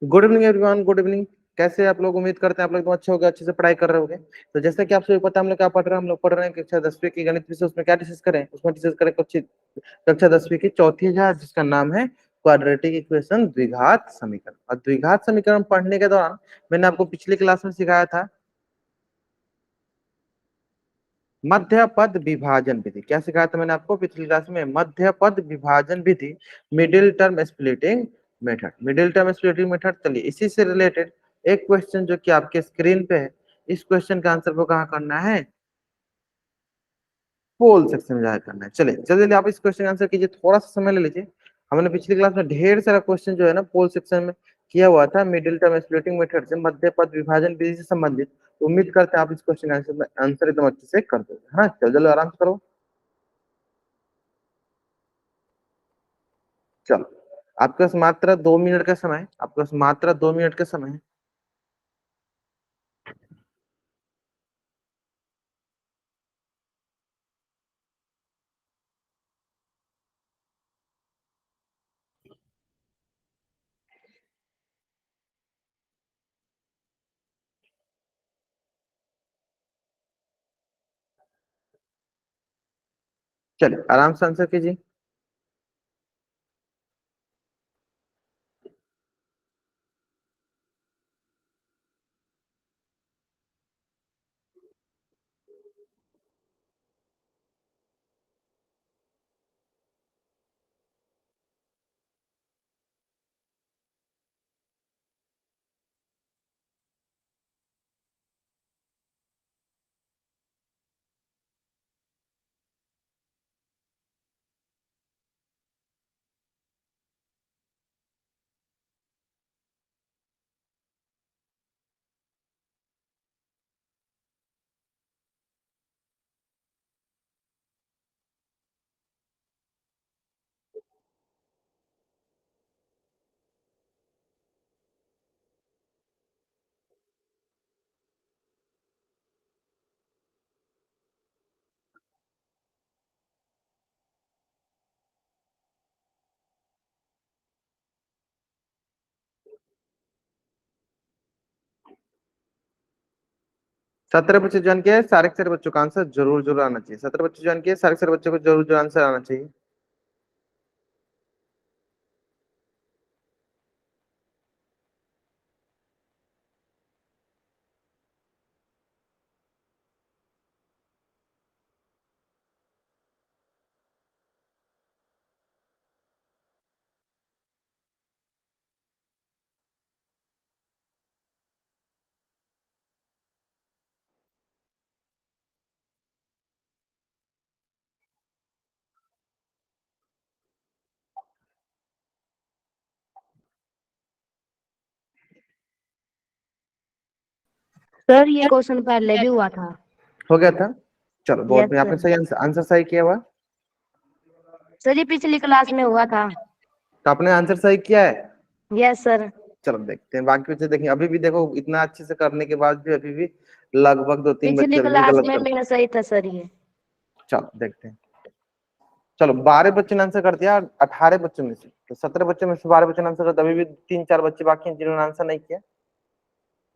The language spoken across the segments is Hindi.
Good evening everyone, good evening. कैसे आप लोग? उम्मीद करते हैं आप लोग एकदम अच्छे होंगे, अच्छे से पढ़ाई कर रहे होंगे। तो जैसा कि आप सभी पता है, हम लोग क्या पढ़ रहे हैं? हम लोग पढ़ रहे हैं कक्षा 10वीं की गणित विषय। उसमें क्या डिस्कस करें? उसमें डिस्कस करें कक्षा 10वीं की चौथी अध्याय, जिसका नाम है क्वाड्रेटिक इक्वेशन, द्विघात समीकरण। और द्विघात समीकरण पढ़ने के दौरान मैंने आपको पिछली क्लास में सिखाया था मध्य पद विभाजन विधि। क्या सिखाया था मैंने आपको पिछली क्लास में? मध्य पद विभाजन विधि, middle term splitting method. Middle term splitting method, चलिए इसी से रिलेटेड एक क्वेश्चन जो कि आपके स्क्रीन पे है, इस क्वेश्चन का आंसर को कहाँ करना है? पोल सेक्शन में जाकर करना है। चलिए जल्दी आप इस क्वेश्चन का आंसर कीजिए, थोड़ा सा समय ले लीजिए। हमने पिछली क्लास में ढेर सारा क्वेश्चन जो है ना पोल सेक्शन में किया हुआ था, मिडिल टर्म स्प्लिटिंग मेथड से, मध्य पद विभाजन विधि से संबंधित। तो उम्मीद करते हैं आप इस क्वेश्चन का आंसर एकदम अच्छे से कर दोगे, है ना? चलो जल्दी आराम से करो। चलो, आपके पास मात्र 2 मिनट का समय है, आपके पास मात्र 2 मिनट का समय है। चलिए आराम से आंसर कीजिए। सत्रह बच्चे ज्वाइन किए, सारे के सारे बच्चों का आंसर जरूर जरूर आना चाहिए। 17 बच्चे ज्वाइन किए, सारे के सारे बच्चों को जरूर जरूर आंसर आना चाहिए। सर ये क्वेश्चन पहले भी हुआ था। हो गया था। चलो बहुत यस बढ़िया, आपने सर। सही आंसर सही किया हुआ। सर ये पिछली क्लास में हुआ था। तो आपने आंसर सही किया है। Yes sir. चलो देखते हैं बाकी बच्चे। देखिए अभी भी देखो, इतना अच्छे से करने के बाद भी अभी भी लगभग 2-3 बच्चे पिछली अभी भी क्लास गलत में करते मेरा सही था सर ये। हैं। चलो देखते हैं। चलो 12 बच्चों ने आंसर कर दिया 18 बच्चों में से। तो 17 बच्चों में से 12 बच्चों ने आंसर कर दिया। अभी भी 3-4 बच्चे बाकी हैं जिन्होंने आंसर नहीं किया।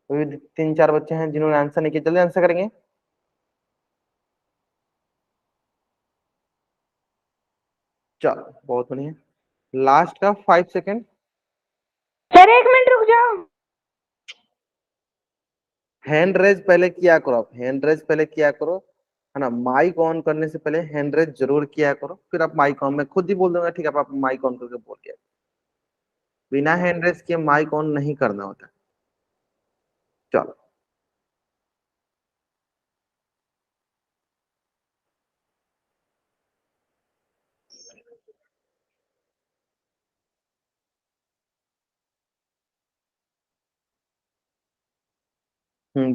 अभी भी 3-4 बच्चे हैं जिन्होंने आंसर नहीं किया। जल्दी आंसर करेंगे। चलो बहुत बढ़िया। लास्ट का 5 सेकेंड। सर एक मिनट रुक जाओ। हैंड रेज पहले किया करो, आप हैंड रेज पहले किया करो, है ना? माइक ऑन करने से पहले हैंड रेज जरूर किया करो, फिर आप माइक ऑन, मैं खुद ही बोल दूंगा, ठीक है? आप माइक ऑन करके बोल दिया। बिना हैंड रेज के माइक ऑन नहीं करना होता। चलो।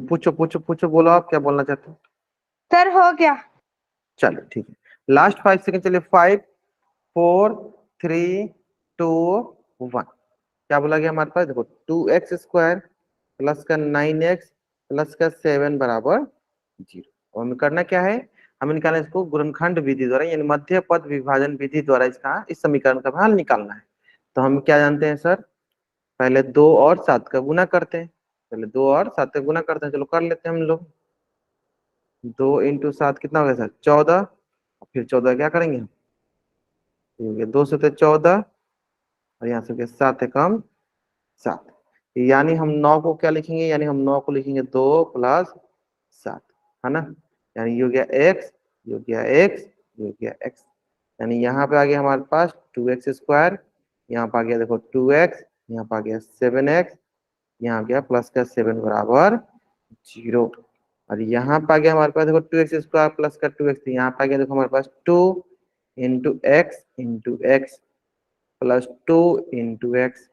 पूछो पूछो पूछो, बोलो आप क्या बोलना चाहते हो। सर हो गया। चलो ठीक है। Last 5 second. चलिए 5, 4, 3, 2, 1। क्या बोला गया हमारे पास? देखो 2x² प्लस का 9x प्लस का 7 बराबर 0। और हमें करना क्या है? हमें निकालना है इसको गुणनखंड विधि द्वारा, यानी मध्य पद विभाजन विधि द्वारा इसका, इस समीकरण का हल निकालना है। तो हम क्या जानते हैं सर? पहले 2 और 7 का गुना करते हैं, पहले 2 और 7 का गुना करते हैं, चलो कर लेते हैं हम लोग। 2 इंटू 7 कितना हो गया सर? 14। फिर 14 क्या करेंगे हम? ये हो गया 2 से 14, और यहाँ से हो गया 7 है कम 7, यानी हम 9 को क्या लिखेंगे? यानी हम 9 को लिखेंगे 2 प्लस 7, है ना? यानी ये हो गया एक्स, ये हो गया एक्स, ये हो गया एक्स, यानी यहाँ पे आ गया हमारे पास 2x², यहाँ पे आ गया देखो 2x, यहाँ पे आ गया 7x, यहाँ आ गया प्लस का 7 बराबर 0, और यहाँ पे आ गया हमारे पास देखो 2x² प्लस का 2x, यहाँ पे आ गया देखो हमारे पास 2 into x plus 2 into x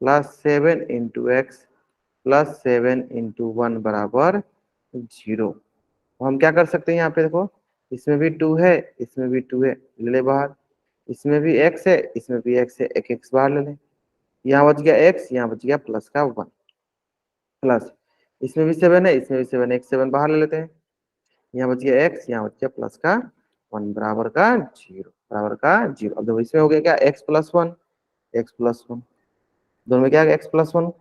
plus 7 into x plus 7 into 1 बराबर 0। हम क्या कर सकते हैं? यहाँ पे देखो, इसमें भी 2 है, इसमें भी 2 है, ले ले बाहर, इसमें भी x है, इसमें भी x है, एक x बाहर ले लें, यहाँ बच गया x, यहाँ बच गया प्लस का 1, प्लस इसमें भी 7 है, इसमें भी 7 है, 7 बाहर ले लेते हैं, यहाँ बच गया x, यहाँ बच गया प्लस का 1 बराबर का 0, बराबर का 0। अब देखो इसमें हो गया क्या? x प्लस 1, x प्लस 1, दोनों में क्या है? x प्लस 1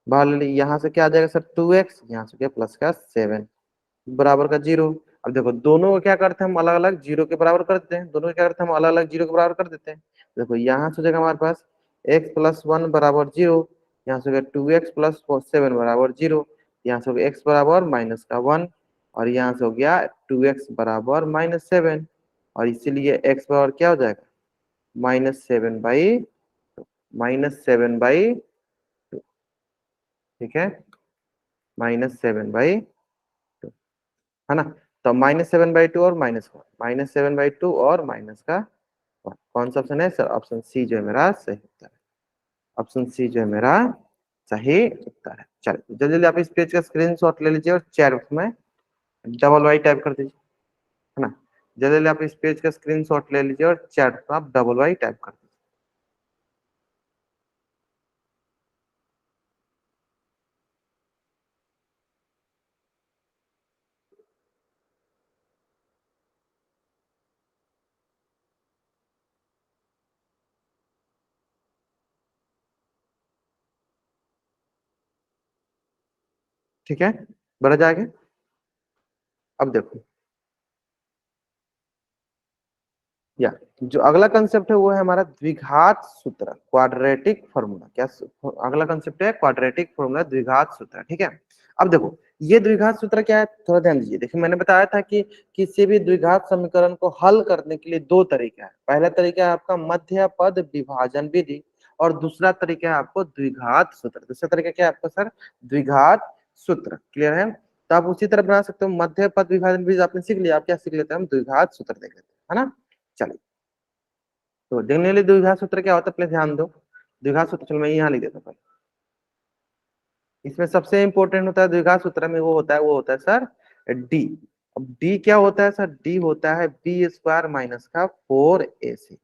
बाहर ले ली, यहाँ से क्या आ जाएगा सर? 2x, यहाँ से क्या? प्लस का 7 बराबर का 0। अब देखो दोनों को क्या करते हैं हम? अलग अलग 0 के बराबर कर देते हैं, दोनों को क्या करते हैं हम? अलग अलग 0 के बराबर कर देते हैं। देखो यहाँ से हो जाएगा हमारे पास x प्लस 1 बराबर 0, यहाँ से हो गया 2x प्लस 7 बराबर 0, यहाँ से हो गया x बराबर माइनस का 1, और यहाँ से हो गया 2x बराबर -7, और इसीलिए x बराबर क्या हो जाएगा? -7/2, ठीक है, -7/2, है ना? तो -7/2 और -7/2 और माइनस का 1, कौन सा ऑप्शन है सर? ऑप्शन सी जो है मेरा सही उत्तर है, ऑप्शन सी जो है मेरा सही उत्तर है। चलिए जल्दी जल्दी आप इस पेज का स्क्रीनशॉट ले लीजिए और चैट में डबल वाई टाइप कर दीजिए, है ना? जल्दी जल्दी आप इस पेज का स्क्रीनशॉट ले लीजिए और चैट में आप डबल वाई टाइप कर दीजिए। ठीक है, बढ़ जाएगा। अब देखो, या जो अगला कंसेप्ट है वो है हमारा द्विघात सूत्र, क्वाड्रेटिक फॉर्मूला। क्या अगला कंसेप्ट है? क्वाड्रेटिक फॉर्मूला, द्विघात सूत्र, ठीक है। अब देखो ये द्विघात सूत्र क्या है, थोड़ा ध्यान दीजिए। देखिए मैंने बताया था कि किसी भी द्विघात समीकरण को हल करने के लिए दो तरीका है। पहला तरीका है आपका मध्य पद विभाजन विधि, और दूसरा तरीका है आपको द्विघात सूत्र। दूसरा तरीका क्या है आपका सर? द्विघात सूत्र। क्लियर है? तो आप उसी तरह बना सकते हो। मध्य पद विभाजन विधि आपने सीख लिया, आप क्या सीख लेते हैं? हम द्विघात सूत्र देख लेते हैं, है ना? चलिए, तो देखने के लिए द्विघात सूत्र क्या होता है प्लीज ध्यान दो। द्विघात सूत्र, चलो मैं यहाँ लिख देता हूँ। इसमें सबसे इंपॉर्टेंट होता है द्विघात सूत्र में, वो होता है सर डी। अब डी क्या होता है सर? डी होता है b² माइनस का 4ac।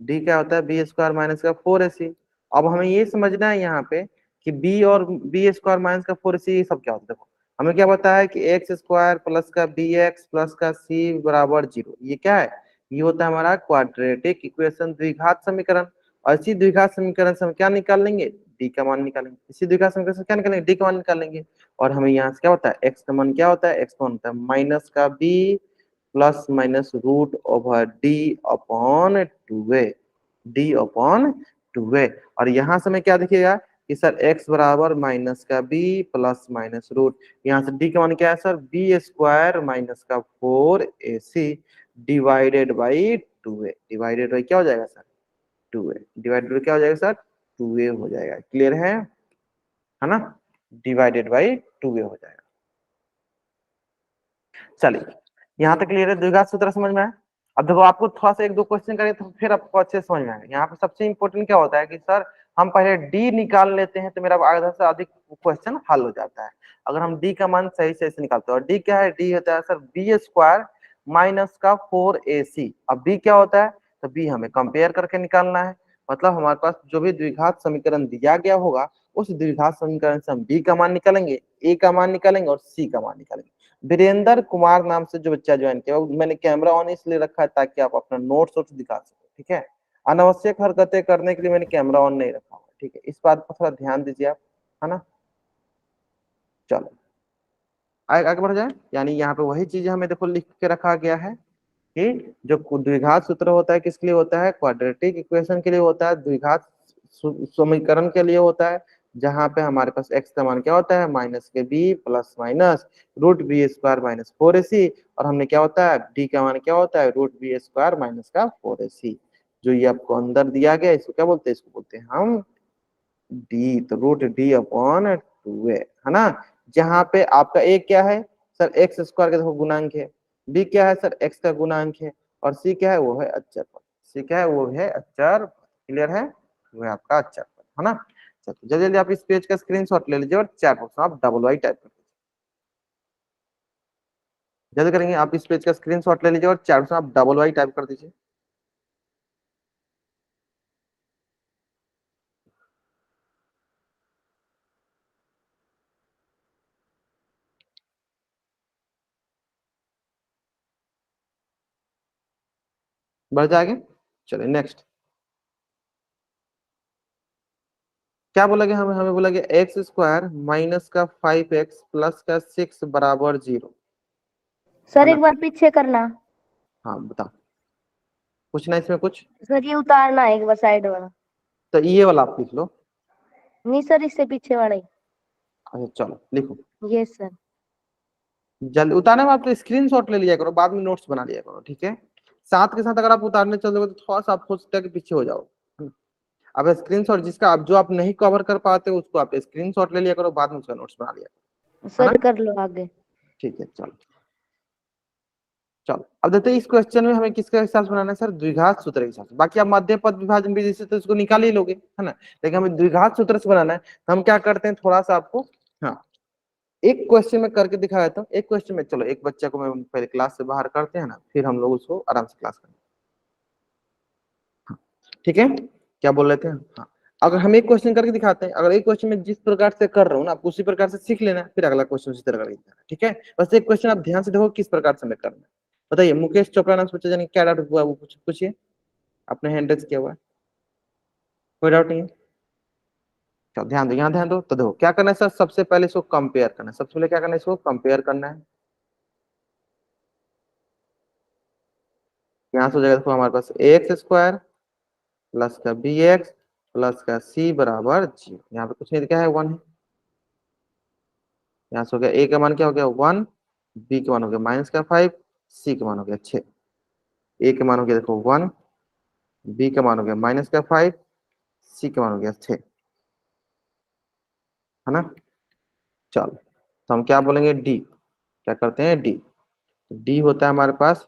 डी क्या होता है? b² माइनस का 4ac। अब हमें ये समझना है यहाँ पे कि b और b² माइनस का 4ac ये सब क्या होता है। देखो हमें क्या पता है कि x² प्लस का bx प्लस का c बराबर 0, ये क्या है? ये होता है हमारा क्वाड्रेटिक इक्वेशन, द्विघात समीकरण। और इसी द्विघात समीकरण से हम क्या निकाल लेंगे? डी का मान निकालेंगे। इसी द्विघात समीकरण से क्या निकालेंगे? डी का मान निकालेंगे। और हमें यहाँ से क्या होता है? एक्स का मान क्या होता है? एक्स का मान होता है माइनस का b plus minus root over D upon 2a, D upon 2a। और यहाँ से मैं क्या देखिएगा कि सर x बराबर माइनस का b प्लस माइनस रूट, यहाँ से d का मान क्या है सर? b² माइनस का 4ac divided by 2a, divided by क्या हो जाएगा सर? 2a, डिवाइडेड बाई क्या हो जाएगा सर? 2a हो जाएगा। क्लियर है ना? डिवाइडेड बाई 2a हो जाएगा। चलिए यहाँ तक क्लियर है, द्विघात सूत्र समझ में आया। अब देखो आपको थोड़ा सा एक दो क्वेश्चन करें तो फिर आपको अच्छे से समझ में आएगा। यहाँ पे सबसे इंपॉर्टेंट क्या होता है कि सर हम पहले डी निकाल लेते हैं तो मेरा आधा से अधिक क्वेश्चन हल हो जाता है, अगर हम डी का मान सही से निकालते हैं। और डी क्या है? डी होता है सर b² माइनस का 4ac। अब बी क्या होता है? तो बी हमें कंपेयर करके निकालना है, मतलब हमारे पास जो भी द्विघात समीकरण दिया गया होगा उस द्विघात समीकरण से हम बी का मान निकालेंगे, ए का मान निकालेंगे और सी का मान निकालेंगे। वीरेंद्र कुमार नाम से जो बच्चा ज्वाइन किया, मैंने कैमरा ऑन इसलिए रखा है ताकि आप अपना नोट्स दिखा सको, ठीक है। अनावश्यक हरकतें करने के लिए मैंने कैमरा ऑन नहीं रखा हुआ, ठीक है, इस बात पर थोड़ा ध्यान दीजिए आप, है ना। चलो आगे आगे बढ़ जाए। यानी यहाँ पे वही चीज हमें देखो लिख के रखा गया है कि जो द्विघात सूत्र होता है किसके लिए होता है, क्वाड्रेटिक इक्वेशन के लिए होता है, द्विघात समीकरण के लिए होता है, जहां पे हमारे पास x का मान क्या होता है माइनस के B plus minus root B square minus 4ac, और हमने क्या होता है d का मान क्या होता है रूट बी स्क्वायर माइनस का 4ac। जो ये आपको अंदर दिया गया इसको क्या बोलते हैं, इसको बोलते हैं हम डी, तो रूट डी अपॉन 2a, है ना। जहां पे आपका a क्या है सर, एक्स स्क्वायर का देखो गुणांक है, b क्या है सर x का गुणांक है, और c क्या है वो है अचर पद, c क्या है वो है अचर पद। क्लियर है, वो है आपका अचर पद, है ना। चलो जल्दी जल्दी आप इस पेज का स्क्रीनशॉट ले लीजिए और चैट बॉक्स में आप डबल वाई टाइप कर दीजिए। जल्दी करेंगे, आप इस पेज का स्क्रीनशॉट ले लीजिए और चैट बॉक्स में आप डबल वाई टाइप कर दीजिए। बढ़ जाएंगे, चलिए नेक्स्ट। क्या बोला गया हमें, हमें बोला गया एक्स स्क्वायर माइनस का 5x प्लस का 6 बराबर 0, है सर ना। एक बार पीछे करना। हाँ बताओ, कुछ ना इसमें कुछ। सर ये उतारना है एक बार साइड वाला। तो ये वाला आप लिख लो। नहीं सर, इससे पीछे वाला ही। अच्छा चलो लिखो, ये सर। जल्दी उतारने में आप तो स्क्रीनशॉट ले लिया करो, बाद में नोट्स बना लिया करो, ठीक है। साथ के साथ अगर आप उतारने चलोगे तो थोड़ा सा आप हो सकता है कि पीछे हो जाओ। अब स्क्रीनशॉट जिसका आप जो आप नहीं कवर कर पाते उसको आप स्क्रीनशॉट ले लिया करो, बाद में उसका नोट्स बना लिया करो, है सर ना। कर लो आगे। ठीक है चलो। चलो अब देखते हैं इस क्वेश्चन में हमें किसके हिसाब से बनाना है सर, द्विघात सूत्र के हिसाब से। बाकी आप मध्य पद विभाजन विधि से तो इसको निकाल ही लोगे, है ना। लेकिन हमें द्विघात सूत्र से बनाना है, तो हम क्या करते हैं थोड़ा सा आपको, हाँ एक क्वेश्चन में करके दिखा देता हूँ। एक क्वेश्चन में चलो एक बच्चा को मैं पहले क्लास से बाहर करते हैं ना, फिर हम लोग उसको आराम से क्लास करेंगे, हाँ, ठीक है। क्या बोल रहे थे, हाँ अगर हम एक क्वेश्चन करके दिखाते हैं, अगर एक क्वेश्चन में जिस प्रकार से कर रहा हूँ ना आप उसी प्रकार से सीख लेना, फिर अगला क्वेश्चन उसी तरह करके दिखाना, ठीक है। बस एक क्वेश्चन आप ध्यान से देखो किस प्रकार से हमें करना है। बताइए मुकेश चोपड़ा नाम से बच्चा जाने क्या डाउट हुआ है, वो पूछिए, आपने हैंड रेज किया हुआ है, कोई डाउट नहीं है। चलो ध्यान दो, यहाँ ध्यान दो, तो देखो क्या करना है सर, सबसे पहले इसको कंपेयर करना है, सबसे पहले क्या करना है इसको कंपेयर करना है। यहाँ से हो जाएगा देखो हमारे पास एक्स स्क्वायर प्लस का बी एक्स प्लस का सी बराबर 0, यहाँ पे कुछ नहीं दिखा है 1 है। यहाँ से हो गया ए का मान क्या हो गया 1, बी का मान हो गया माइनस का 5, सी का मान हो गया 6। ए का मान हो गया देखो 1, बी का मान हो गया माइनस का 5, सी का मान हो गया 6, है ना। चलो तो हम क्या बोलेंगे डी, क्या करते हैं डी, डी होता है हमारे पास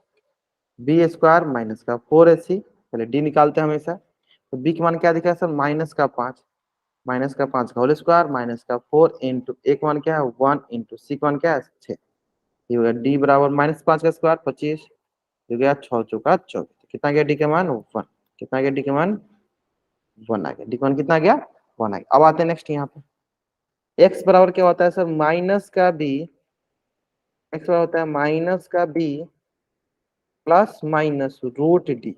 बी स्क्वायर माइनस का 4ac, पहले डी निकालते हैं हमेशा। तो बी का मान क्या दिखा है सर माइनस का 5, माइनस का 5 का होल स्क्वायर माइनस का 4 इंटू एक मान क्या है 1 इंटू सी का मान क्या है 6। ये हो गया डी बराबर -5 का स्क्वायर 25, हो गया 6 चौका 24, कितना गया डी का मान 1, कितना गया डी का मान 1 आ गया, डी का मान कितना गया 1 आ गया। अब आते हैं नेक्स्ट यहाँ पे एक्स बराबर क्या होता है सर माइनस का बी, एक्स बराबर होता है माइनस का B plus minus root D.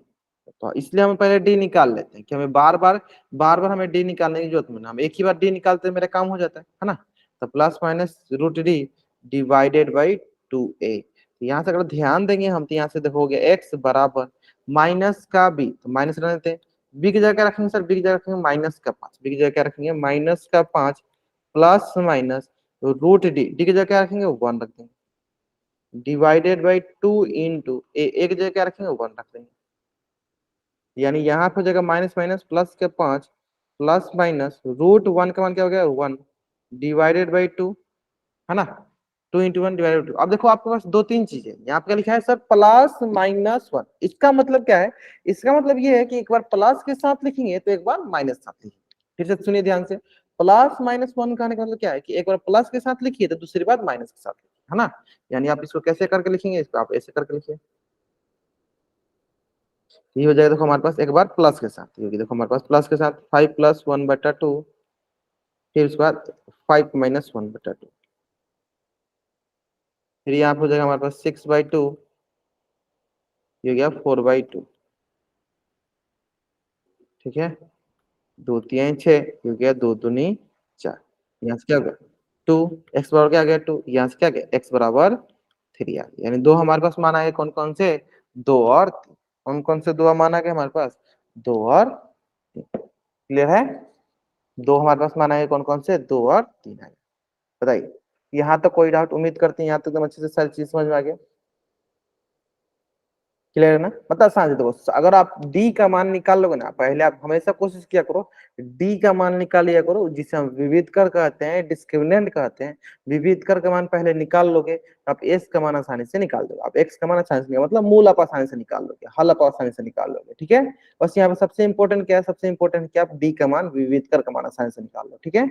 तो इसलिए हम पहले डी निकाल लेते हैं कि हमें बार बार हमें डी निकालने की जरूरत नहीं, हम एक ही बार डी निकालते हैं मेरा काम हो जाता है ना। तो plus minus root D divided by 2a, तो यहाँ से अगर ध्यान देंगे हम तो यहाँ से देखोगे एक्स बराबर माइनस का बी, तो माइनस रहने देते हैं, बी की जगह क्या रखेंगे सर, बी की जगह रखेंगे -5, बी की जगह क्या रखेंगे -5 प्लस माइनस रूट डी की जगह क्या रखेंगे 1 रख देंगे, डिवाइडेड बाई 2 इंटू एक जगह क्या रखेंगे 1 रख देंगे। यानी यहाँ पे हो जाएगा माइनस माइनस प्लस के 5 प्लस माइनस रूट 1 का मान क्या हो गया 1 डिवाइडेड बाई 2, है ना। 2 इंटू 1 डिवाइडेड 2। अब देखो आपके पास दो तीन चीजें यहाँ पे क्या लिखा है सर +-1, इसका मतलब क्या है, इसका मतलब ये है कि एक बार प्लस के साथ लिखेंगे तो एक बार माइनस साथ लिखेंगे। फिर से सुनिए ध्यान से, +-1 कहने का मतलब क्या है कि एक बार प्लस के साथ लिखिए तो दूसरी बार माइनस के साथ लिखिए, है ना। यानी आप इसको कैसे करके लिखेंगे, इसको आप ऐसे करके लिखिए, ये हो जाएगा देखो हमारे पास एक बार प्लस के साथ, ये देखो हमारे पास प्लस के साथ 5 + 1/2, फिर उसके बाद 5 - 1/2, फिर यहाँ पे हो जाएगा हमारे पास 6/2, ये हो गया 4/2, ठीक है। दो तीन छह, क्योंकि दो दूनी चार। यहाँ से क्या हो गया टू, एक्स बराबर क्या आ गया टू, यहाँ से क्या गया एक्स बराबर थ्री आ गया। यानी दो हमारे पास मान आए कौन कौन से, दो और तीन। कौन कौन से दो मान आ गए हमारे पास, दो और तीन। क्लियर है, दो हमारे पास मान आए कौन कौन से, दो और तीन आए। बताइए, यहाँ तक कोई डाउट, उम्मीद करते हैं यहाँ तक एकदम अच्छे से सारी चीज समझ में आ गया। क्लियर है ना, मतलब आसान है। देखो अगर आप डी का मान निकाल लोगे ना, पहले आप हमेशा कोशिश किया करो डी का मान निकाल लिया करो, जिसे हम विविध कर कहते हैं, डिस्क्रिमिनेंट कहते हैं। विविध कर का मान पहले निकाल लोगे तो आप एस का मान आसानी से निकाल दोगे, आप एक्स का मान आसानी से मतलब मूल आप आसानी से निकाल लोगे, हल आप आसानी से निकाल लोगे। ठीक है, बस यहाँ पे सबसे इंपॉर्टेंट क्या है, सबसे इंपॉर्टेंट क्या, आप डी का मान विविध कर का मान आसानी से निकाल लो। ठीक है,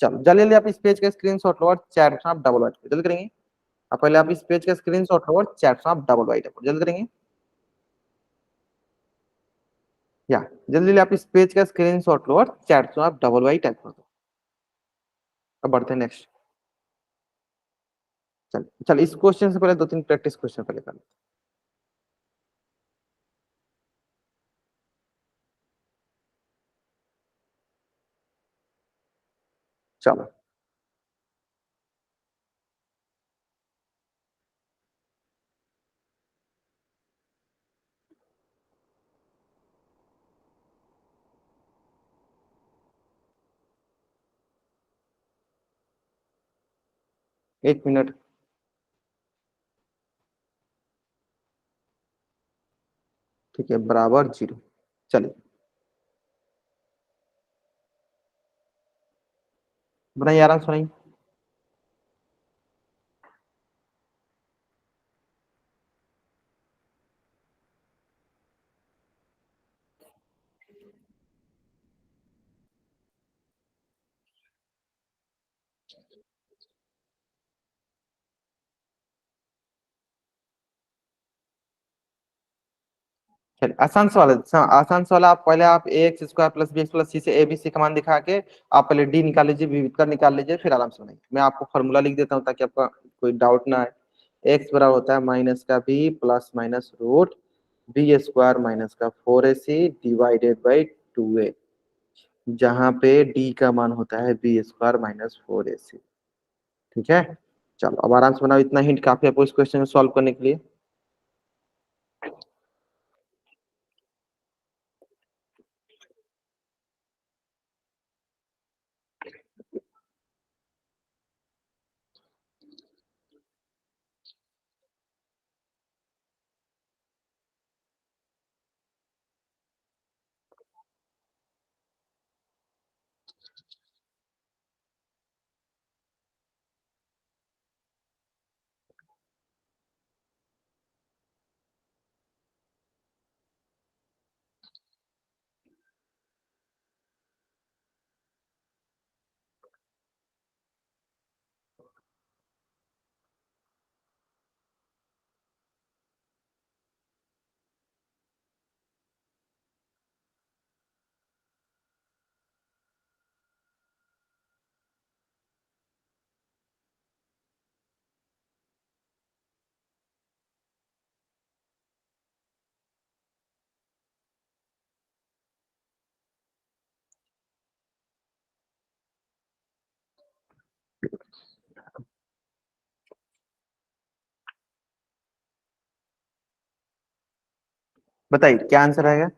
चलो जल्दी जल्दी आप इस पेज का स्क्रीनशॉट लो और चैट में आप डबल वाइट जल्दी करेंगे। आप पहले आप इस पेज का स्क्रीनशॉट लो और चैट में आप डबल वाइट जल्दी करेंगे। या जल्दी जल्दी आप इस पेज का स्क्रीनशॉट लो और चैट में आप डबल वाई टाइप कर दो। अब बढ़ते हैं नेक्स्ट। चल चल इस क्वेश्चन से पहले दो तीन प्रैक्टिस क्वेश्चन पहले कर लेते हैं। चलो एक मिनट। ठीक है, बराबर जीरो। चलिए बनाइए, आराम से बनाइए। चलिए आसान सवाल आप पहले आप a x square plus b x plus c से ए बी सी का मान दिखा के आप पहले डी निकाल लीजिए, विविध कर निकाल लीजिए, फिर आराम से बनाइए। मैं आपको फॉर्मूला लिख देता हूँ ताकि आपका कोई डाउट ना आए। एक्स बराबर होता है माइनस का B plus minus root B square minus का four a c divided by two a, जहां पे डी का मान होता है b square minus four a c. ठीक है, चलो अब आराम से बनाओ, इतना हिंट काफी है आपको इस क्वेश्चन में सॉल्व करने के लिए। बताइए क्या आंसर आएगा।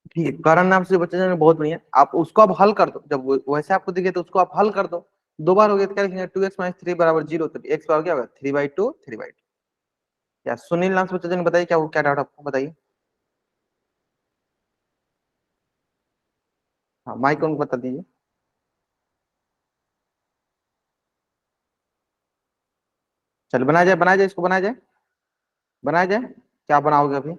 ठीक है, कारण नाम से बच्चे जाने बहुत बढ़िया, आप उसको अब हल कर दो, जब वैसे आपको दिखे तो उसको आप हल कर दो। दो बार हो गया तो क्या लिखेंगे, टू एक्स माइनस थ्री बराबर जीरो, तो एक्स बराबर क्या होगा three by two, three by two. या सुनील नाम से बच्चे ने बताइए क्या, वो क्या डाउट आपको बताइए। हाँ माइक को बता दीजिए। चल बनाया जाए इसको, बनाया जाए। क्या बनाओगे अभी?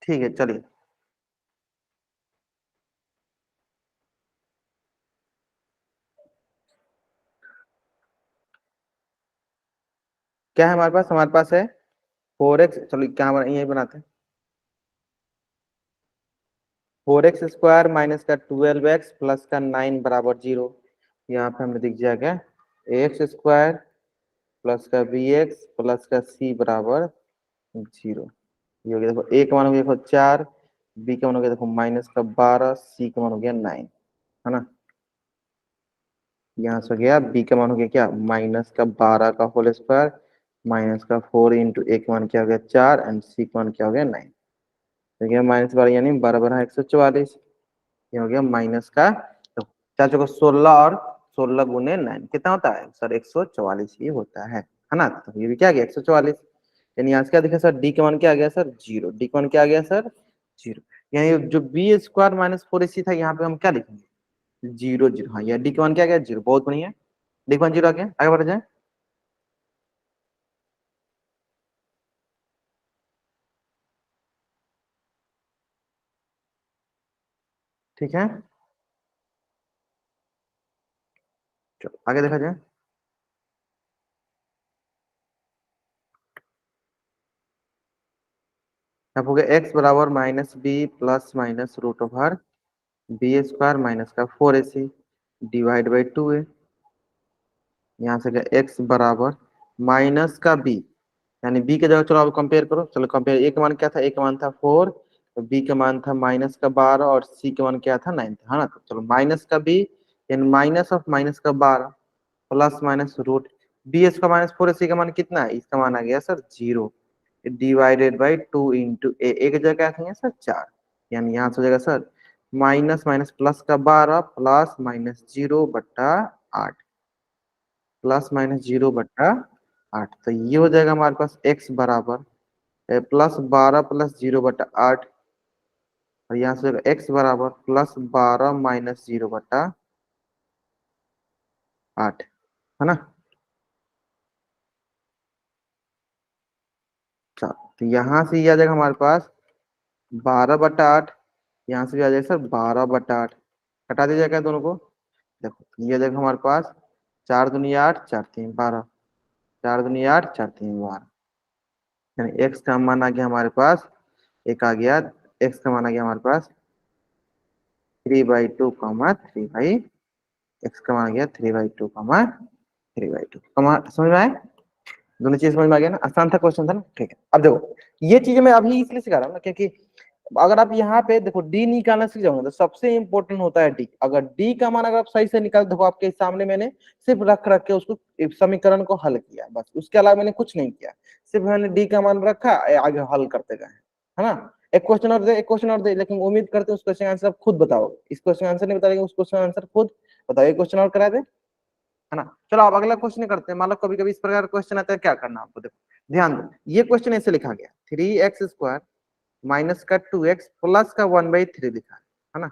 ठीक है चलिए। क्या है हमारे पास? हमारे पास है 4x, चलो क्या यही बनाते हैं। 4x² माइनस का 12x प्लस का 9 बराबर 0। यहाँ पे हमें दिख जाएगा ax² प्लस का bx प्लस का c बराबर 0। ये हो गया, देखो a का मान हो गया देखो 4, b का मान हो गया देखो -12, c का मान हो गया 9, है ना। यहाँ से हो गया b का मान हो गया क्या, -12 का होल स्क्वायर माइनस का 4 इंटू a का मान क्या हो गया 4 एंड c का मान क्या हो गया 9। तो गया -12 यानी 12 144। ये हो गया माइनस का, तो 4 × 16 और 16 × 9 कितना होता है सर? 144 ये होता है ना। तो ये भी क्या आ गया 144। यानी आज क्या दिखा सर? डी का मान क्या आ गया सर? 0। डी का मान क्या आ गया सर? 0। यानी जो b² माइनस 4ac था, यहाँ पे हम क्या लिखेंगे? 0 0। हाँ, यह डी का मान क्या आ गया? 0। बहुत बढ़िया, डी का मान 0 आ गया। आगे बढ़ जाए। ठीक है, चलो आगे देखा जाए। अब हो गया x बराबर -b plus minus √over b² minus का 4ac डिवाइड बाई 2a। यहाँ से गया x बराबर माइनस का b, यानी b की जगह चलो अब कंपेयर करो। चलो कंपेयर, a का मान क्या था? a का मान था 4, तो b का मान था -12 और c का मान क्या था 9 था, है ना। तो चलो माइनस का b यानी minus of -12 plus minus root B इसका -4 सी का मान कितना है? इसका मान आ गया सर 0 डिवाइडेड बाई 2 इंटू ए। एक जगह क्या था सर 4, यानी यहाँ से हो जाएगा सर माइनस माइनस प्लस का 12 प्लस -0/8 प्लस -0/8। तो ये हो जाएगा हमारे पास x बराबर +12 + 0/8, और यहाँ से x बराबर +12 - 0/8, है ना। अच्छा, तो यहाँ से ये आ जाएगा हमारे पास 12/8। यहाँ से भी आ जाएगा सर 12/8। हटा दिया जाएगा दोनों को। देखो ये आ जाएगा हमारे पास 4 दूनी 8, 4 3 12, 4 दूनी 8, 4 3 12। यानी एक्स का मान आ गया हमारे पास, एक आ गया एक्स का मान आ गया हमारे पास 3/2 3 एक्स का मान आ गया 3/2 3/2 समझ में आए? दोनों चीज समझ में आ गया ना। आसान था क्वेश्चन था ना। ठीक है, अब देखो ये चीजें मैं अभी इसलिए सिखा रहा हूँ ना, क्योंकि अगर आप यहाँ पे देखो डी निकालना सीख जाओगे तो सबसे इंपॉर्टेंट होता है डी। अगर डी का मान अगर आप सही से निकाल, देखो आपके सामने मैंने सिर्फ रख रख के उसको समीकरण को हल किया, बस उसके अलावा मैंने कुछ नहीं किया। सिर्फ मैंने डी का मान रखा, आगे हल करते गए, है ना। एक क्वेश्चन और दे, एक क्वेश्चन और दे, लेकिन उम्मीद करते हैं उस क्वेश्चन आंसर आप खुद बताओ। इस क्वेश्चन आंसर नहीं बता, उस क्वेश्चन आंसर खुद बताओ। एक क्वेश्चन और करा दे, है ना। चलो अब अगला क्वेश्चन करते हैं। मान लो कभी कभी इस प्रकार क्वेश्चन आता है, क्या करना आपको, देखो ध्यान दो। ये क्वेश्चन ऐसे लिखा गया 3x² माइनस का 2x प्लस का 1/3 लिखा है ना।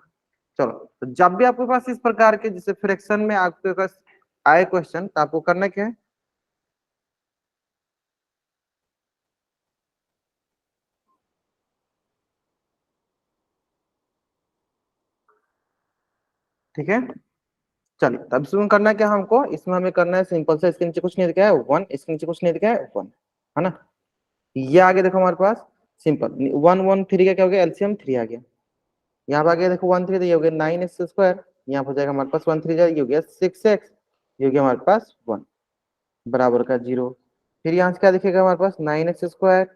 चलो, तो जब भी आपके पास इस प्रकार के जैसे फ्रैक्शन में आपके पास आए क्वेश्चन, तो आपको करना क्या है? ठीक है, चलिए तब इसमें करना क्या हमको? इसमें हमें करना है सिंपल सा, इसके नीचे कुछ नहीं लिखा है 1, इसके नीचे कुछ नहीं लिखा है 1, है ना। ये आगे देखो हमारे पास सिंपल 1 1 3 का क्या हो गया? एलसीएम 3 आ गया। यहाँ पे आ गया देखो 1 3, तो ये हो गया 9x²। यहाँ पर जाएगा हमारे पास 1 3 ये हो गया 6x, ये हो गया हमारे पास 1 बराबर का 0। फिर यहाँ से क्या दिखेगा हमारे पास, 9x²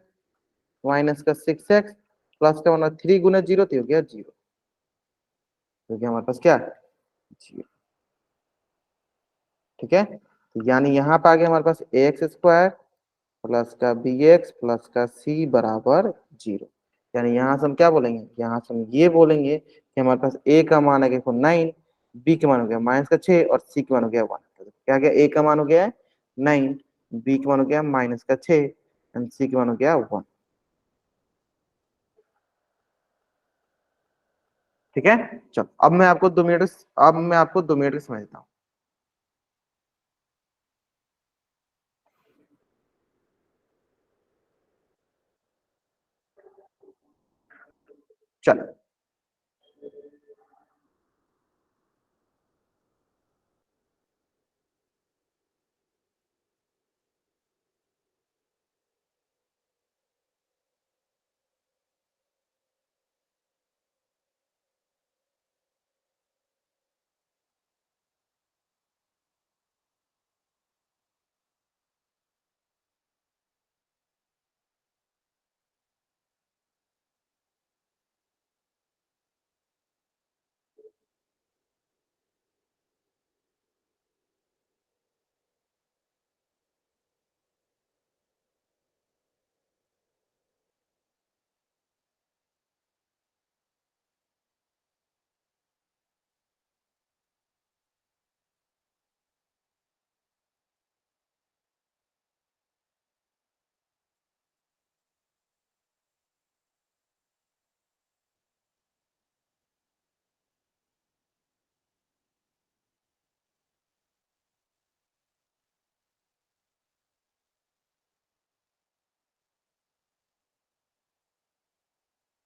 माइनस का 6x प्लस का मतलब 3 × 0 तो हो गया 0, तो क्या हमारे पास क्या 0। ठीक है, तो यानी यहाँ पे आ गया हमारे पास ax² प्लस का bx प्लस का c बराबर 0। यानी यहाँ से हम क्या बोलेंगे, यहाँ से हम ये बोलेंगे कि हमारे पास a का मान है देखो 9, b का मान हो गया -6 और c का मान हो गया 1। तो क्या गया, a का मान हो गया 9, b का मान हो गया -6 एंड c का मान हो गया 1। ठीक है, चलो अब मैं आपको 2 मिनट समझता हूँ। चलो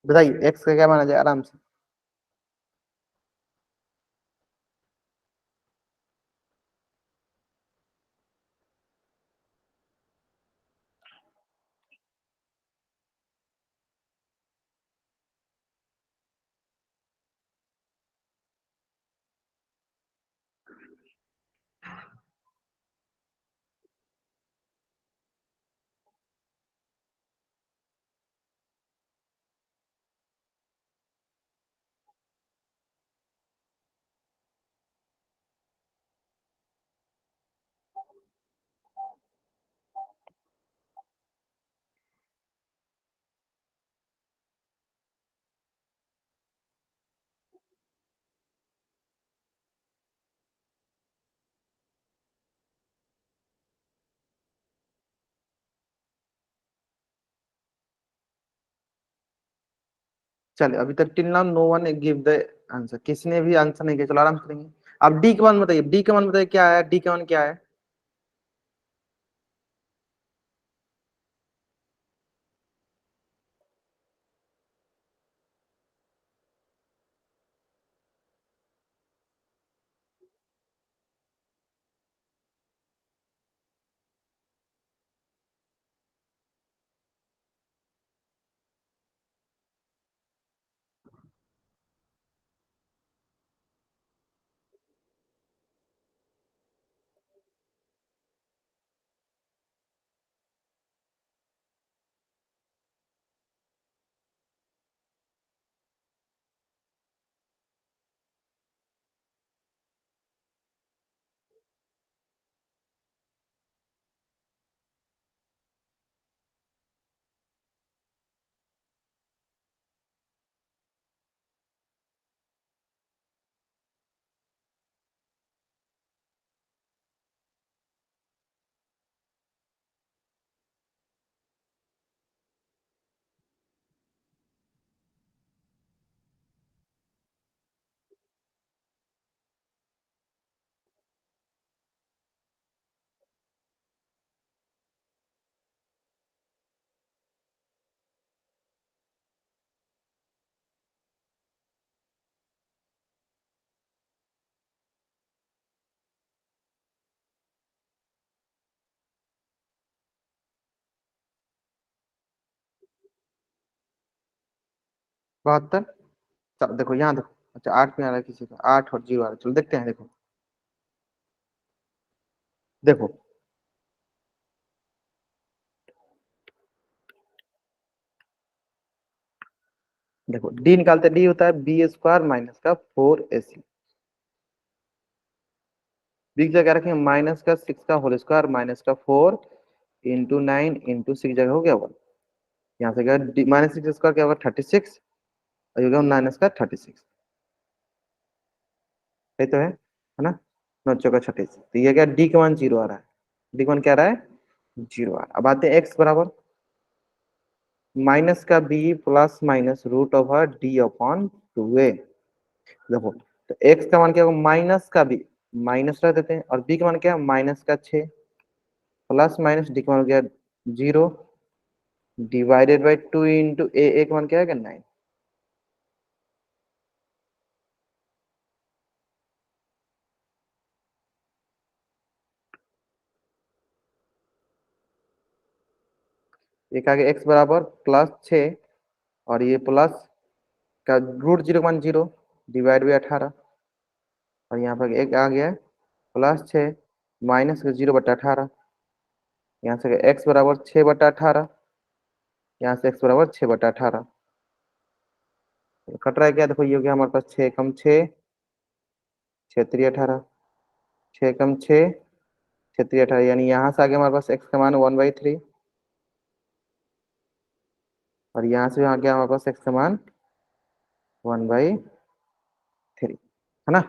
बताइए x का क्या माना जाए आराम से। चलिए अभी तक till now no one give the answer, किसी ने भी आंसर नहीं किया। चलो आराम से करेंगे। अब डी का मान बताइए, डी का मान बताइए क्या है, डी का मान क्या है। बहत्तर। चलो देखो यहाँ देखो, अच्छा 8 में आ रहा है किसी का, 8 और 0 आ रहा है। चलो देखते हैं, देखो देखो देखो डी निकालते, डी होता है बी स्क्वायर माइनस का 4ac, बी की जगह रखेंगे माइनस का 6 का होल स्क्वायर माइनस का 4 इंटू 9 इंटू 6 जगह हो गया 1। यहाँ से गया माइनस 6 स्क्वायर क्या होगा 36, और ये होगा माइनस का 36, ये तो है ना। 9 चौका 36, तो ये क्या डी का मान 0 आ रहा है, डी का मान क्या आ रहा है 0 आ रहा है। अब आते हैं एक्स बराबर माइनस का B plus minus root over D upon 2a। देखो तो एक्स का मान क्या होगा माइनस का बी, माइनस रख देते हैं, और बी का मान क्या है माइनस का 6 प्लस माइनस डी का मान हो गया 0 डिवाइडेड बाई 2 इंटू ए का मान क्या है 9। एक आगे एक्स बराबर +6, और ये प्लस का रूट 0 का मान 0 डिवाइड बाई 18, और यहाँ पर एक आ गया +6 माइनस का 0/18, यहाँ से एक्स बराबर 6/18, यहाँ से एक्स बराबर 6/18, कट रहा है क्या, देखो ये हो गया हमारे पास 6 कम 6 6×3 = 18, 6 कम 6 6×3 = 18, यानी यहाँ से आगे हमारे पास एक्स का मान 1/3, और यहाँ से आ गया हमारे पास एक्स का मान 1/3, है ना।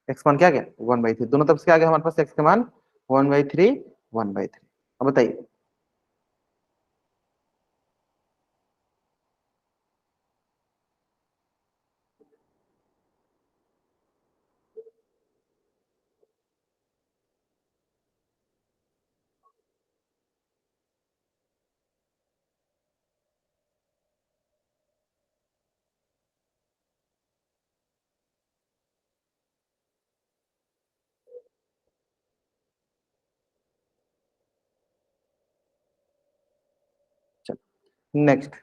एक्स मान क्या आ गया 1/3, दोनों तरफ से क्या आ गया हमारे पास एक्स का मान 1/3 1/3। अब बताइए नेक्स्ट,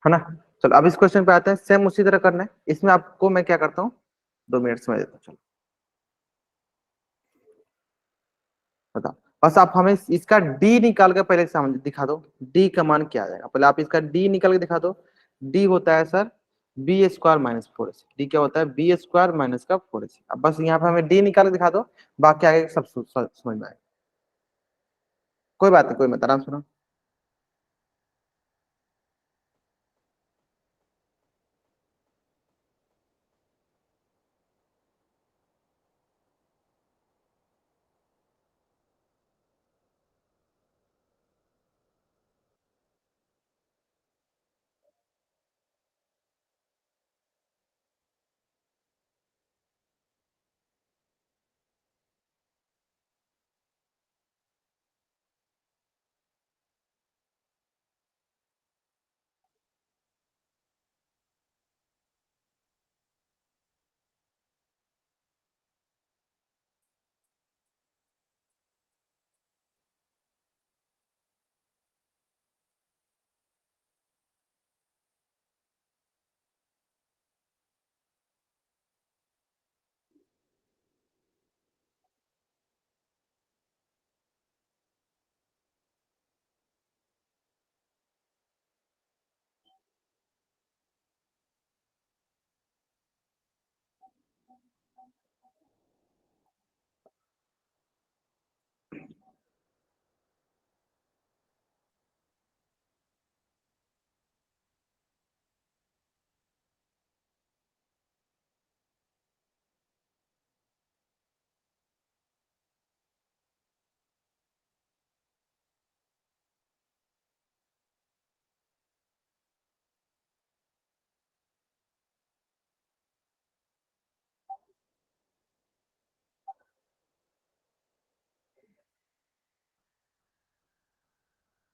है ना। चलो अब इस क्वेश्चन पे आते हैं, सेम उसी तरह करना है, इसमें आपको मैं क्या करता हूँ 2 मिनट समय देता हूँ। चलो बताओ, बस आप हमें इसका डी निकाल के पहले समझ दिखा दो, डी का मान क्या आ जाएगा, पहले आप इसका डी निकाल के दिखा दो। डी होता है sir B square minus 4ac, D क्या होता है बी स्क्वायर माइनस का 4ac। अब बस यहाँ पे हमें डी निकाल के दिखा दो, बाकी आगे सब समझ में आएगा, कोई बात नहीं, कोई मत, आराम सुनो।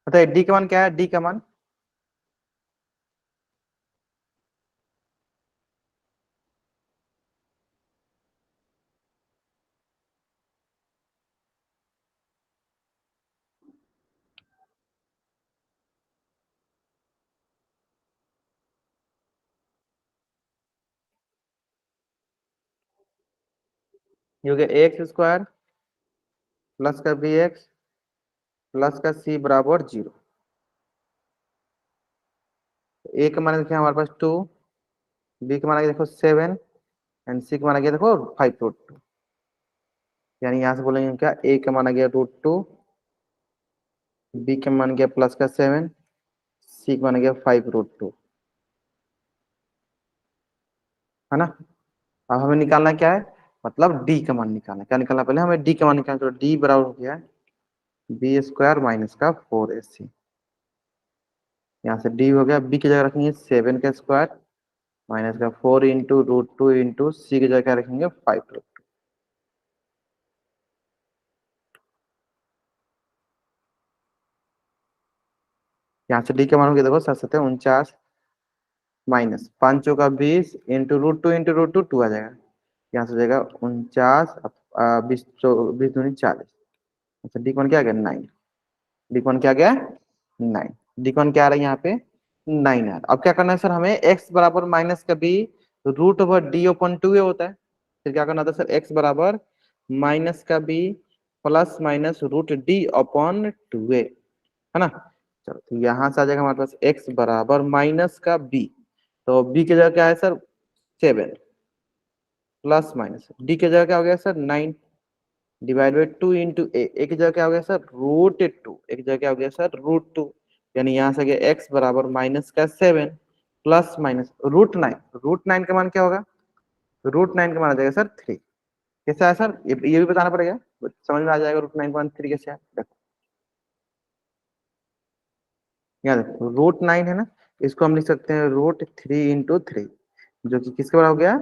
बताइए डी का मान क्या है, डी का मान ये हो गया एक्स स्क्वायर प्लस का बी एक्स प्लस का सी बराबर 0। ए का मान देखिए हमारे पास 2, बी का मान देखो 7 एंड सी का मान गया देखो 5√2। यानी यहाँ से बोलेंगे क्या, ए का मान गया √2, बी का मान गया प्लस का 7, सी का मान गया 5√2, है ना। अब हमें निकालना क्या है, मतलब डी का मान निकालना है। क्या निकालना, पहले हमें डी का मान निकालना। तो डी बराबर हो गया b² माइनस का 4ac। यहाँ से डी हो गया, बी की जगह रखेंगे 7 का स्क्वायर माइनस का 4 इंटू √2 इंटू सी की जगह रखेंगे 5√2। यहाँ से डी का मान हो गया देखो 7×7 = 49 माइनस 5×20 इंटू √2 2 आ जाएगा। यहाँ से हो जाएगा 49, 20 20 40। अच्छा डी कौन क्या आ गया 9, डी कौन क्या आ गया 9, डी कौन क्या आ रहा है यहाँ पे 9 आ रहा। अब क्या करना है सर, हमें एक्स बराबर माइनस का बी √d/2a होता है। फिर क्या करना था सर, एक्स बराबर माइनस का बी प्लस माइनस √d/2a, है ना। चलो तो यहाँ से आ जाएगा हमारे पास एक्स बराबर माइनस का बी, तो बी की जगह क्या है सर 7 प्लस माइनस डी की जगह क्या हो गया सर 9 डिवाइड बाई 2 इंटू ए की जगह क्या हो गया सर √2, एक जगह क्या हो गया सर √2। यानी यहाँ से गया एक्स बराबर माइनस का 7 प्लस माइनस √9, √9 का मान क्या होगा, √9 का मान आ जाएगा सर 3। कैसे आया सर, ये भी बताना पड़ेगा, समझ में आ जाएगा √9 का मान 3 कैसे आया। देखो यहाँ देखो √9 है ना, इसको हम लिख सकते हैं √3 × 3, जो कि किसके बराबर हो गया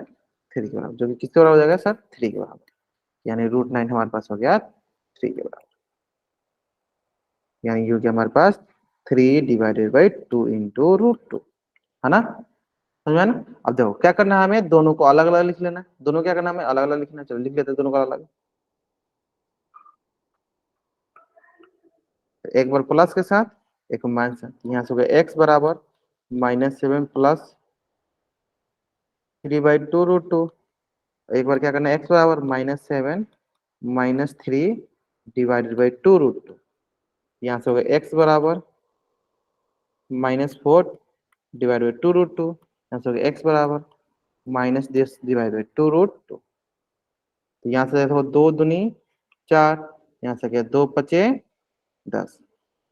3 के बराबर, जो कि किसके बराबर हो जाएगा सर 3 के बराबर। यानी √9 हमारे पास हो गया 3 के बराबर। यानी ये हो गया हमारे पास 3/2 इंटू √2, है ना। समझ में आया ना। अब देखो क्या करना है, हमें दोनों को अलग अलग लिख लेना है। दोनों क्या करना है, हमें अलग अलग लिखना है। चलो लिख लेते हैं दोनों को अलग अलग, एक बार प्लस के साथ एक माइनस। यहाँ से हो गया एक्स बराबर -7 प्लस 3/2 √2। एक बार क्या करना है, एक्स बराबर -7 -3/2 √2। यहाँ से हो गया एक्स बराबर -4/2 √2। यहाँ से हो गया एक्स बराबर -10/2 √2। तो यहाँ से देखो 2 दूनी 4, यहाँ से गया 2×5 = 10।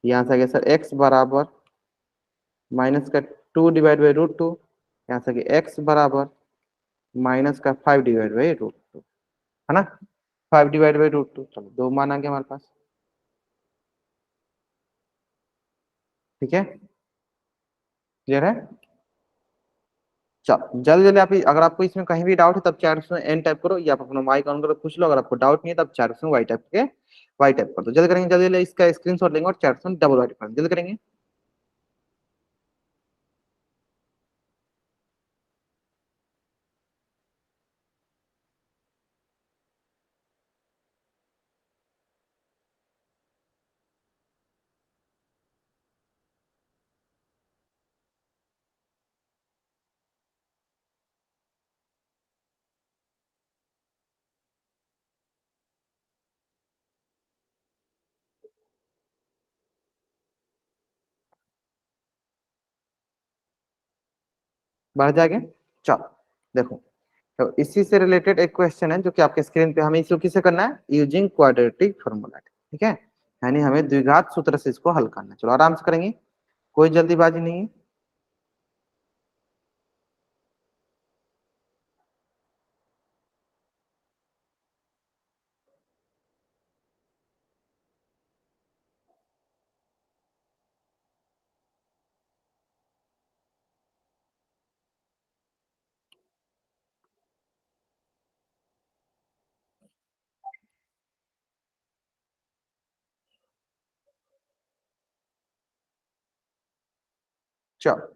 यहाँ से गया सर एक्स बराबर माइनस का 2/√2। यहाँ से गया एक्स बराबर माइनस का 5/√2, है ना। 5/√2, चलो दो मान आ गया हमारे पास, ठीक है, क्लियर है। चलो जल्दी जल्दी आप अगर आपको इसमें कहीं भी डाउट है तब चैट में एन टाइप करो, या आप अपना माइक ऑन करो पूछ लो। अगर आपको डाउट नहीं है तब चैट में वाई टाइप कर दो। जल्दी करेंगे, जल्दी जल्दी इसका स्क्रीनशॉट लेंगे और चैट में डबल वाई टाइप करेंगे, जल्दी करेंगे। बढ़ जाएंगे। चलो देखो, तो इसी से रिलेटेड एक क्वेश्चन है जो कि आपके स्क्रीन पे, हमें इसको किसे करना है, यूजिंग क्वाड्रेटिक फॉर्मूला, ठीक है। यानी हमें द्विघात सूत्र से इसको हल करना है। चलो आराम से करेंगे, कोई जल्दीबाजी नहीं है। चलो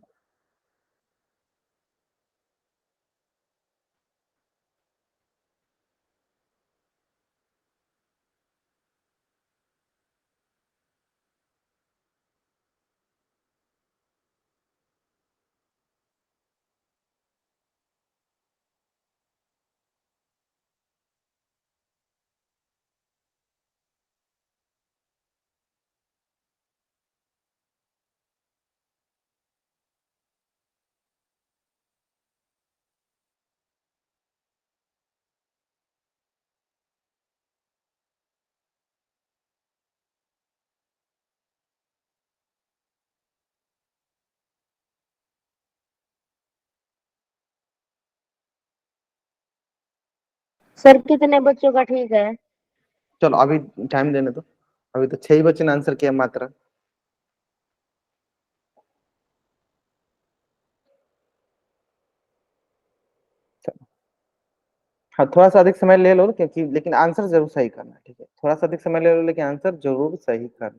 सर कितने बच्चों का ठीक है? चलो अभी टाइम देने दो, अभी तो 6 ही बच्चे ने आंसर किया मात्र। हाँ थोड़ा सा अधिक समय ले लो क्योंकि, लेकिन आंसर जरूर सही करना, ठीक है, थोड़ा सा अधिक समय ले लो लेकिन आंसर जरूर सही करना।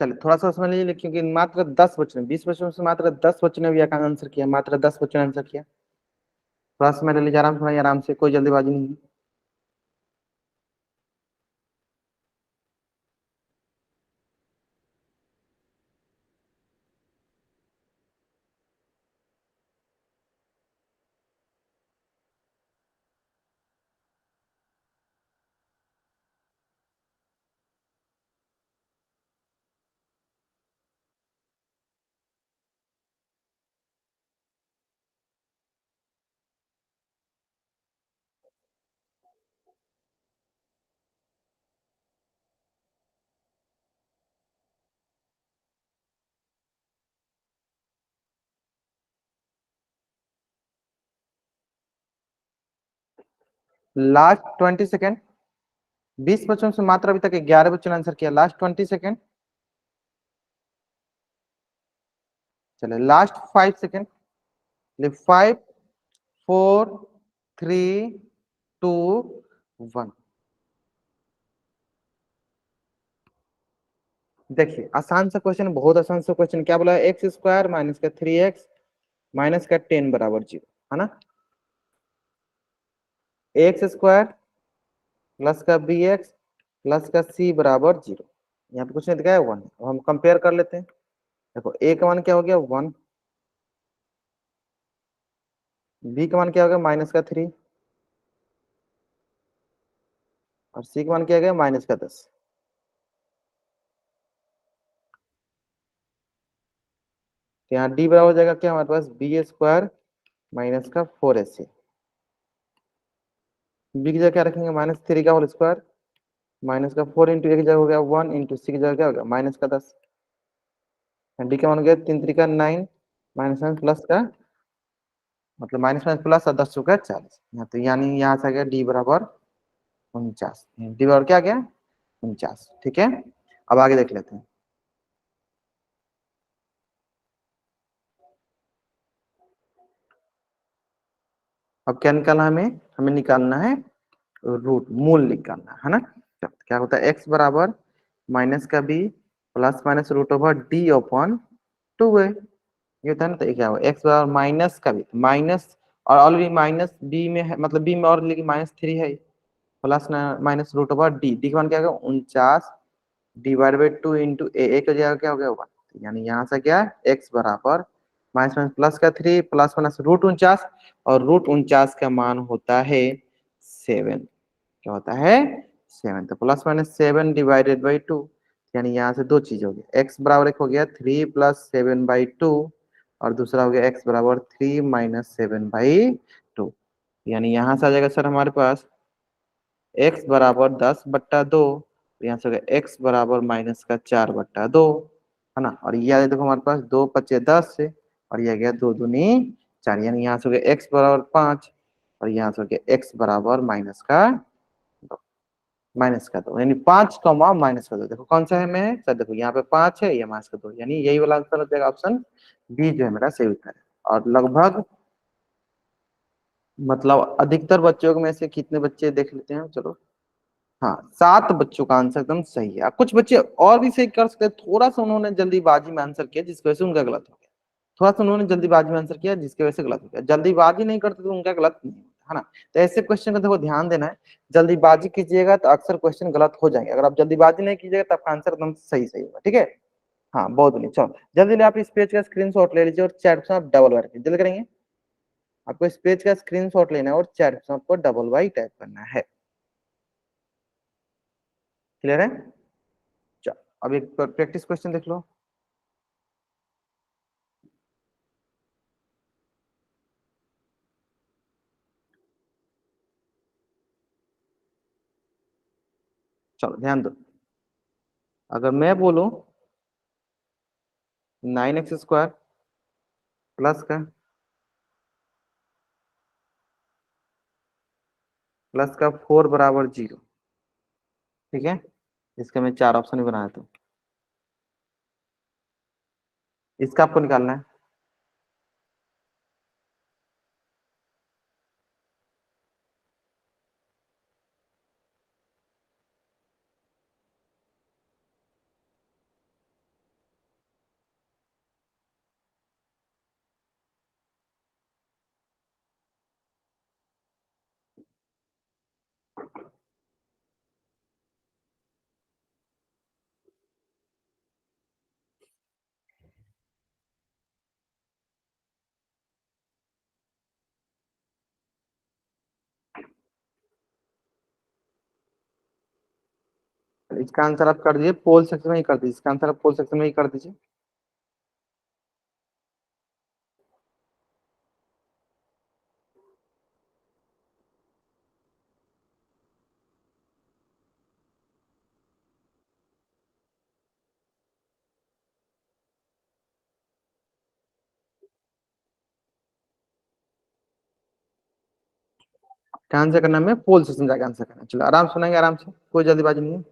चलिए थोड़ा सा समय लीजिए क्योंकि मात्र 10 बच्चों ने, 20 बच्चों में से मात्र 10 बच्चों ने भी आंसर किया, मात्र 10 बच्चों ने आंसर किया। थोड़ा समय ले लीजिए, आराम से, आराम से, कोई जल्दीबाजी नहीं है। Last 20 second. 20 बच्चों से मात्र अभी तक 11 बच्चों ने आंसर किया, लास्ट 20 सेकेंड। चले लास्ट 5 सेकेंड। 5, 4, 3, 2, 1। देखिए आसान सा क्वेश्चन, बहुत आसान सा क्वेश्चन। क्या बोला? एक्स स्क्वायर माइनस का 3x माइनस का 10 बराबर 0, है ना। एक्स स्क्वायर प्लस का bx प्लस का c बराबर 0। यहाँ पे कुछ नहीं दिखा है, 1। अब हम कंपेयर कर लेते हैं। देखो a का मान क्या हो गया? 1। b का मान क्या हो गया? -3। और c का मान क्या हो गया? -10। तो यहाँ d बराबर हो जाएगा क्या हमारे पास? बी स्क्वायर माइनस का 4ac। b की जगह क्या रखेंगे? -3 का होल स्क्वायर माइनस का 4 इंटू a की जगह हो गया 1 इंटू c की जगह क्या हो गया? -10। डी का मान हो गया 3 3 का 9 माइनस प्लस का, मतलब माइनस माइनस प्लस और 10 चौका 40। यहाँ तो यानी यहाँ से आ गया डी बराबर 49। डी बराबर क्या आ गया? 49। ठीक है, अब आगे देख लेते हैं। अब क्या निकालना है हमें? हमें निकालना है रूट, मूल निकालना है ना। तो क्या होता है? एक्स बराबर माइनस का B plus minus root over D upon 2a। ये होता है ना। तो ये क्या होगा? एक्स बराबर माइनस का बी, माइनस, और ऑलरेडी माइनस बी में है, मतलब बी में और लेकिन -3 है, plus minus root over D, D का मान क्या होगा? 49 डिवाइड बाई 2 इंटू ए का जगह क्या हो गया? 1। यानी यहाँ से क्या? एक्स बराबर माइनस माइनस प्लस का 3 प्लस माइनस रूट 49, और रूट 49 का मान होता है 7। क्या होता है? 7। तो प्लस माइनस 7 डिवाइडेड बाई 2, यानी यहाँ से दो चीज हो गया। एक्स बराबर एक हो गया 3 + 7/2, और दूसरा हो गया एक्स बराबर 3 - 7/2। यानी यहाँ से आ जाएगा सर हमारे पास एक्स बराबर 10/2। यहाँ से हो गया एक्स बराबर -4/2, है ना। और ये आ गया, देखो हमारे पास 2 × 5 = 10 से, और ये आ गया 2 दूनी 4, यानी यहाँ से हो गया एक्स बराबर 5, और यहाँ से हो गया एक्स बराबर -2, यानी 5, -2। देखो कौन सा है में सर? देखो यहाँ पे 5 है, ये -2, यानी यही वाला आंसर हो जाएगा, ऑप्शन बी जो है मेरा सही उत्तर है। और लगभग, मतलब अधिकतर बच्चों में से कितने बच्चे देख लेते हैं, चलो। हाँ 7 बच्चों का आंसर एकदम सही है। कुछ बच्चे और भी सही कर सकते हैं, थोड़ा सा उन्होंने जल्दीबाजी में आंसर किया जिसकी वजह से उनका गलत हो गया। थोड़ा सा उन्होंने जल्दीबाजी में आंसर किया जिसकी वजह से गलत हो गया। जल्दीबाजी नहीं करते तो उनका गलत नहीं होता है ना। तो ऐसे क्वेश्चन का देखो ध्यान देना है, जल्दीबाजी कीजिएगा तो अक्सर क्वेश्चन गलत हो जाएंगे, अगर आप जल्दीबाजी नहीं कीजिएगा तो आपका आंसर एकदम सही सही होगा, ठीक है। हाँ बहुत बढ़िया, चलो जल्दी जल्दी आप इस पेज का स्क्रीनशॉट ले लीजिए और चैट में आप डबल वाई जल्दी करेंगे। आपको इस पेज का स्क्रीनशॉट लेना है और चैट में आपको डबल वाई टाइप करना है। क्लियर है? चलो अब एक प्रैक्टिस क्वेश्चन देख लो। चलो ध्यान दो, अगर मैं बोलूं 9x² प्लस का 4 बराबर 0, ठीक है। इसका मैं चार ऑप्शन भी बनाया था, इसका आपको निकालना है। इसका आंसर आप कर दीजिए, पोल सेक्शन में ही कर दीजिए, इसका आंसर आप पोल सेक्शन में ही कर दीजिए। क्या आंसर करना है? पोल सेक्शन जाके आंसर करना है। चलो आराम से सुनाएंगे, आराम से, कोई जल्दीबाजी नहीं है।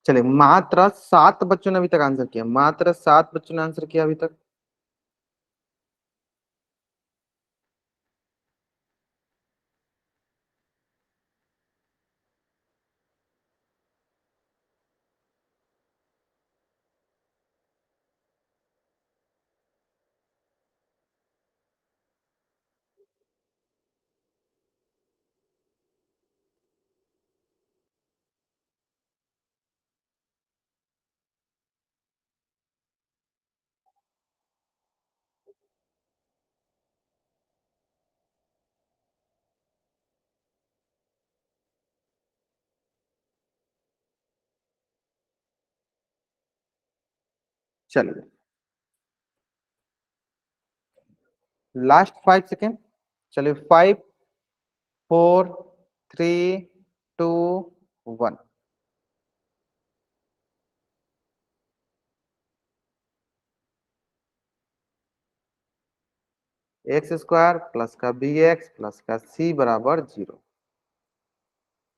चलिए, मात्र 7 बच्चों ने अभी तक आंसर किया, मात्र 7 बच्चों ने आंसर किया अभी तक। चलिए लास्ट 5 सेकेंड, चलिए 5, 4 3 2 1। एक्स स्क्वायर प्लस का बी एक्स प्लस का सी बराबर 0,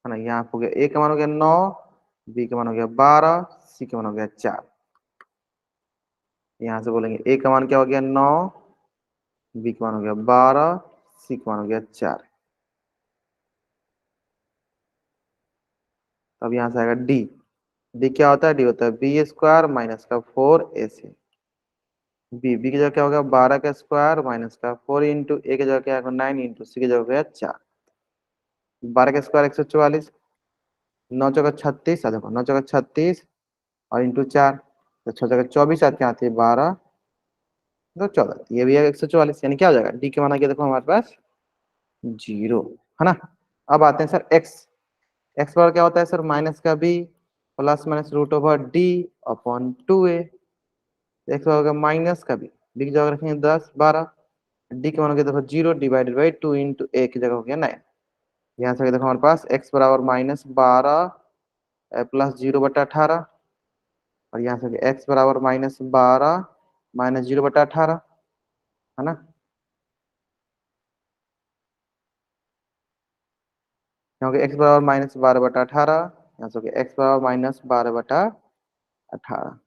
है ना। यहाँ हो गया ए का मान हो गया 9, बी का मान हो गया 12, सी का मान हो गया 4। यहाँ से बोलेंगे ए का मान क्या हो गया 9, बी का मान हो गया 12, सी का मान हो गया 4। अब यहाँ से आएगा डी। डी क्या होता है? डी होता है बी स्क्वायर माइनस का 4 ए सी। बी की जगह क्या होगा? 12 का स्क्वायर माइनस का 4 इंटू ए की जगह क्या होगा? 9 इंटू सी की जगह हो गया 4। 12 का स्क्वायर 144, 9 चौका 36, देखो 9 चौका 36 और इंटू 4, तो 6 चौका 24 आती आती है 12 तो 14, ये भी है 144। यानी क्या हो जाएगा? डी के मान आ गया देखो हमारे पास 0, है ना। अब आते हैं सर एक्स। एक्स पर क्या होता है सर? माइनस का B plus minus root over D upon 2a। X पर होगा माइनस का बी की जगह रखेंगे 10 12, डी के मान हो गया देखो 0 डिवाइडेड बाई 2 इंटू ए की जगह हो गया 9। यहाँ से देखो हमारे पास एक्स बराबर माइनस 12 प्लस 0/18, और यहाँ से एक्स बराबर माइनस 12 माइनस 0/18, है ना। यहाँ एक्स बराबर माइनस 12/18, यहाँ से एक्स बराबर माइनस 12/18।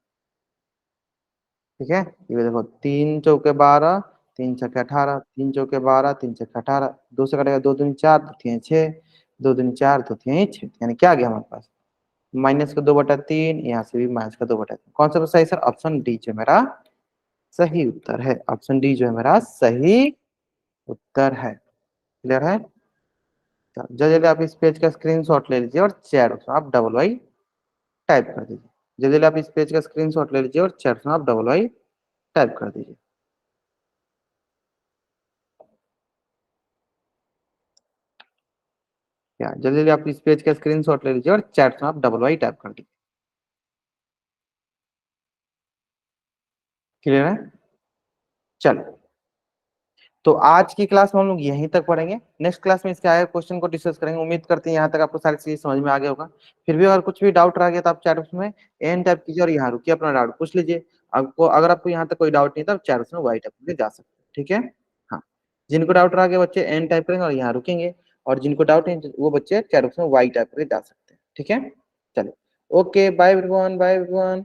ठीक है, ये देखो 3 चौके 12, 3 छक्के 18, 3 चौके 12, 3 छक्के 18, दो से कटेगा 2 दूनी 4, 2 तियां 6, 2 दूनी 4, 2 तियां 6, यानी क्या आ गया हमारे पास? माइनस का 2/3, यहाँ से भी माइनस का 2/3। कौन सा सही सर? ऑप्शन डी जो मेरा सही उत्तर है। ऑप्शन डी जो है मेरा सही उत्तर है। क्लियर है? जल्दी आप इस पेज का स्क्रीनशॉट ले लीजिए और चैट बॉक्स में आप डबल वाई टाइप कर दीजिए। जल्दी आप इस पेज का स्क्रीनशॉट ले लीजिए और चैट में आप डबल वाई टाइप कर दीजिए। क्या जल्दी आप इस पेज का स्क्रीनशॉट ले लीजिए और चैट में आप डबल वाई टाइप कर दीजिए। क्लियर है? चलो, तो आज की क्लास में हम लोग यहीं तक पढ़ेंगे। नेक्स्ट क्लास में इसके आगे क्वेश्चन को डिस्कस करेंगे। उम्मीद करते हैं यहाँ तक आपको सारी चीजें समझ में आ गया होगा। फिर भी अगर कुछ भी डाउट रह गया तो आप चैट बॉक्स में एन टाइप कीजिए और यहाँ रुकिए, अपना डाउट पूछ लीजिए। आपको अगर आपको यहाँ तक कोई डाउट नहीं था, चैट बॉक्स में वाई टाइप करके जा सकते हैं। ठीक है, हाँ। जिनको डाउट रह गया बच्चे एन टाइप करेंगे और यहाँ रुकेंगे, और जिनको डाउट नहीं वो बच्चे चैट बॉक्स में वाई टाइप करके जा सकते हैं। ठीक है, चलिए, okay, bye everyone, bye everyone.